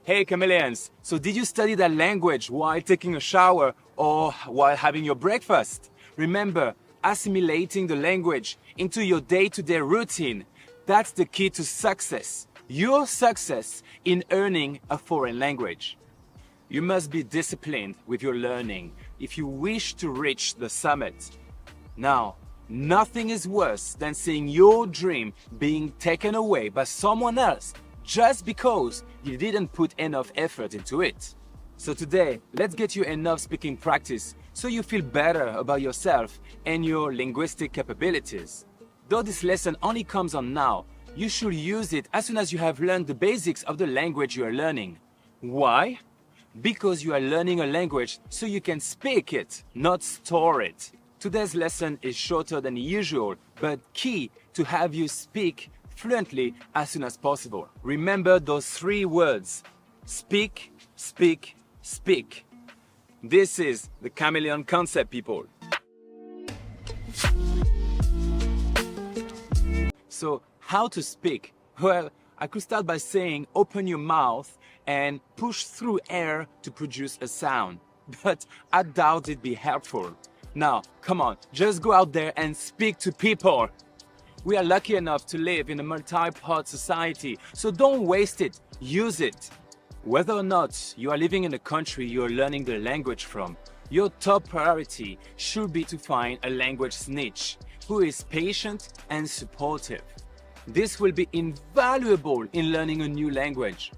Hey chameleons, so did you study that language while taking a shower or while having your breakfast? Remember, assimilating the language into your day-to-day routine, that's the key to success. Your success in earning a foreign language. You must be disciplined with your learning if you wish to reach the summit. Now, nothing is worse than seeing your dream being taken away by someone else just because you didn't put enough effort into it. So today, let's get you enough speaking practice so you feel better about yourself and your linguistic capabilities. Though this lesson only comes on now, you should use it as soon as you have learned the basics of the language you are learning. Why? Because you are learning a language so you can speak it, not store it. Today's lesson is shorter than usual, but key to have you speak fluently as soon as possible. Remember those 3 words: speak, speak, speak. This is the Chameleon Concept, people. So, how to speak? Well, I could start by saying open your mouth and push through air to produce a sound. But I doubt it'd be helpful. Now, come on, just go out there and speak to people. We are lucky enough to live in a multi-part society, so don't waste it, use it. Whether or not you are living in a country you are learning the language from, your top priority should be to find a language snitch who is patient and supportive. This will be invaluable in learning a new language.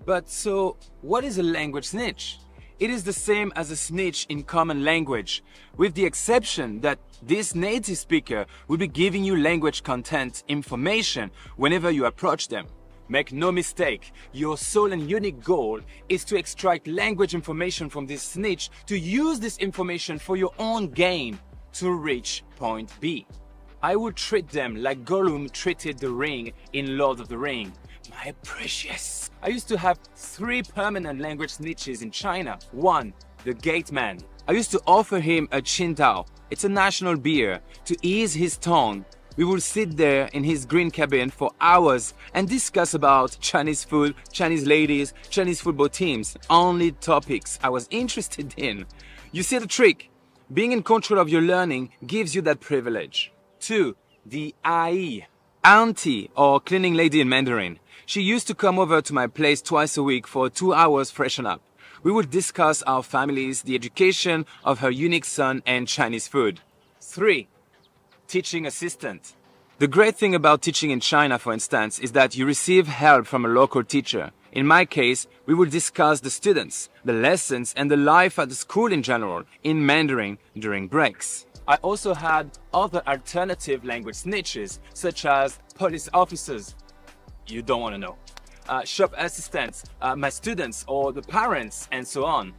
But so, what is a language snitch? It is the same as a snitch in common language, with the exception that this native speaker will be giving you language content information whenever you approach them. Make no mistake, your sole and unique goal is to extract language information from this snitch to use this information for your own gain to reach point B. I would treat them like Gollum treated the ring in Lord of the Rings. My precious. I used to have 3 permanent language snitches in China. 1, the gate man. I used to offer him a Qingdao. It's a national beer. To ease his tongue, we would sit there in his green cabin for hours and discuss about Chinese food, Chinese ladies, Chinese football teams. Only topics I was interested in. You see the trick? Being in control of your learning gives you that privilege. 2, the AI. Auntie, or cleaning lady in Mandarin. She used to come over to my place twice a week for 2 hours freshen up. We would discuss our families, the education of her unique son, and Chinese food. 3, teaching assistant. The great thing about teaching in China, for instance, is that you receive help from a local teacher. In my case, we would discuss the students, the lessons, and the life at the school in general in Mandarin during breaks. I also had other alternative language snitches, such as police officers. You don't want to know. Shop assistants, my students, or the parents, and so on.